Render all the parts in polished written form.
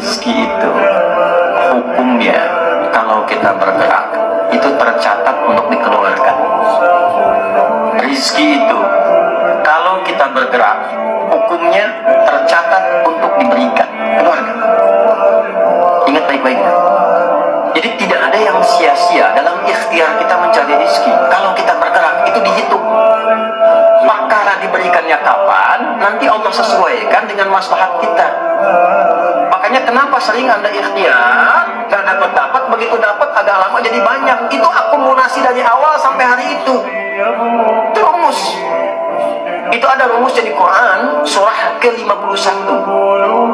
Rizki itu hukumnya kalau kita bergerak itu tercatat untuk dikeluarkan. Rizki itu kalau kita bergerak hukumnya tercatat untuk diberikan, keluarga. Ingat baik-baik. Jadi tidak ada yang sia-sia dalam ikhtiar kita mencari rizki. Kalau kita bergerak itu dihitung. Perkara diberikannya kapan, nanti Allah sesuaikan dengan maslahat kita. Makanya kenapa sering Anda ikhtiar, gak dapat, begitu dapat agak lama jadi banyak. Itu akumulasi dari awal sampai hari itu. Itu rumus. Itu ada rumusnya di Quran, surah ke-51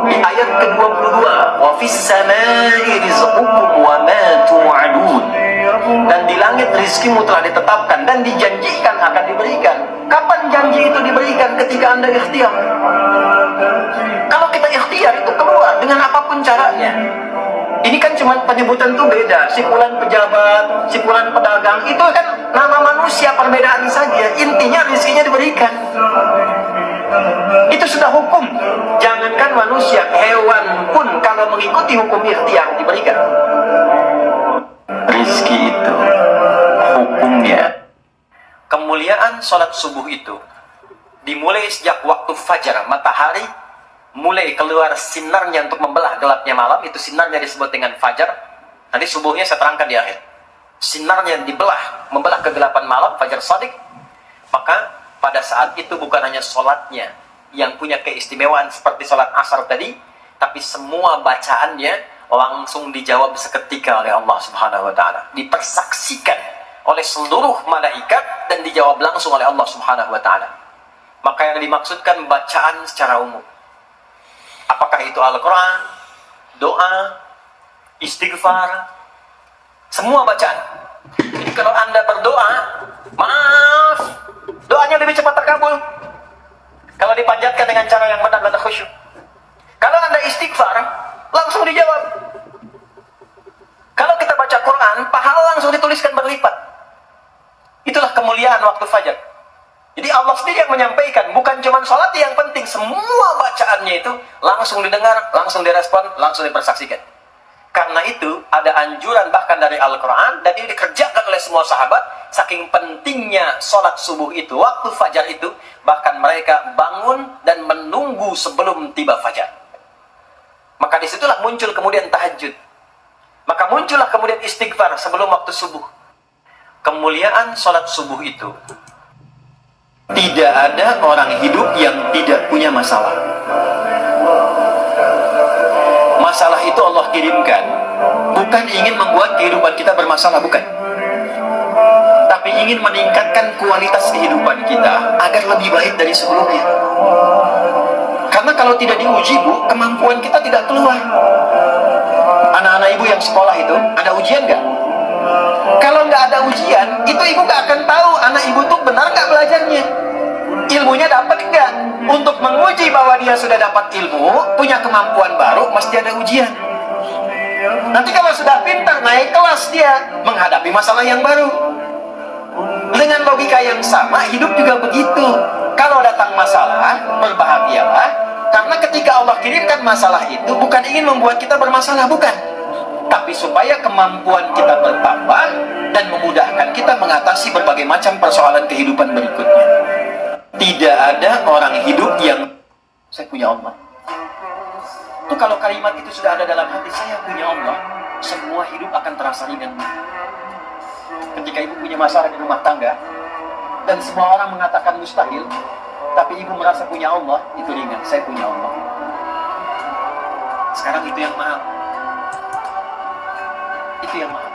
di ayat ke-22. Wa fis samai rizqukum wa ma tu'adun. Dan di langit rizkimu telah ditetapkan dan dijanjikan akan diberikan. Kapan janji itu diberikan? Ketika Anda ikhtiar. Kalau kita ikhtiar itu keluar dengan apapun caranya. Ini kan cuma penyebutan tuh beda. Si fulan pejabat, si fulan pedagang, itu kan nama manusia, perbedaan saja. Intinya rizkinya diberikan. Itu sudah hukum. Jangankan manusia, hewan pun kalau mengikuti hukum ikhtiar diberikan. Rizki itu hukumnya. Kemuliaan sholat subuh itu dimulai sejak waktu fajar, matahari mulai keluar sinarnya untuk membelah gelapnya malam. Itu sinarnya disebut dengan fajar. Nanti subuhnya saya terangkan di akhir. Sinarnya dibelah, membelah kegelapan malam, fajar shadiq. Maka pada saat itu bukan hanya sholatnya yang punya keistimewaan seperti sholat asar tadi, tapi semua bacaannya langsung dijawab seketika oleh Allah Subhanahu wa Ta'ala, dipersaksikan oleh seluruh malaikat dan dijawab langsung oleh Allah Subhanahu wa Ta'ala. Maka yang dimaksudkan bacaan secara umum, apakah itu Al-Quran, doa, istighfar, semua bacaan. Jadi kalau Anda berdoa, maaf, doanya lebih cepat terkabul kalau dipanjatkan dengan cara yang benar dan khusyuk. Kalau Anda istighfar, langsung dijawab. Kalau kita baca Quran, pahala langsung dituliskan berlipat. Itulah kemuliaan waktu fajar. Jadi Allah sendiri yang menyampaikan, bukan cuma sholat yang penting, semua bacaannya itu langsung didengar, langsung direspon, langsung dipersaksikan. Karena itu ada anjuran bahkan dari Al-Quran, dan ini dikerjakan oleh semua sahabat. Saking pentingnya sholat subuh itu, waktu fajar itu, bahkan mereka bangun dan menunggu sebelum tiba fajar. Maka disitulah muncul kemudian tahajud. Maka muncullah kemudian istighfar sebelum waktu subuh. Kemuliaan sholat subuh itu, tidak ada orang hidup yang tidak punya masalah. Masalah itu Allah kirimkan bukan ingin membuat kehidupan kita bermasalah, bukan, tapi ingin meningkatkan kualitas kehidupan kita agar lebih baik dari sebelumnya. Karena kalau tidak diuji, Bu, kemampuan kita tidak keluar. Anak-anak ibu yang sekolah itu ada ujian nggak? Kalau nggak ada ujian, itu ibu nggak akan tahu anak ibu tuh benar nggak belajarnya, ilmunya dapat nggak. Untuk menguji bahwa dia sudah dapat ilmu, punya kemampuan baru, mesti ada ujian. Nanti kalau sudah pintar, naik kelas dia menghadapi masalah yang baru. Dengan logika yang sama, hidup juga begitu. Kalau datang masalah, berbahagialah. Karena ketika Allah kirimkan masalah itu, bukan ingin membuat kita bermasalah, bukan, tapi supaya kemampuan kita bertambah dan memudahkan kita mengatasi berbagai macam persoalan kehidupan berikutnya. Tidak ada orang hidup yang saya punya Allah. Itu kalau kalimat itu sudah ada dalam hati, saya punya Allah, semua hidup akan terasa ringan. Ketika ibu punya masalah di rumah tangga dan semua orang mengatakan mustahil, tapi ibu merasa punya Allah, itu ringan. Saya punya Allah. Sekarang itu yang mahal. Itu yang mahal.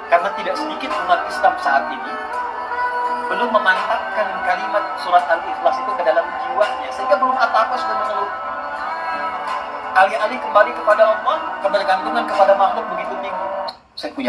Karena tidak sedikit umat Islam saat ini belum memantapkan kalimat surat Al-Ikhlas itu ke dalam jiwanya, sehingga belum apa-apa sudah mengeluh. Alih-alih kembali kepada Allah, kebergantungan kepada makhluk begitu tinggi. Saya punya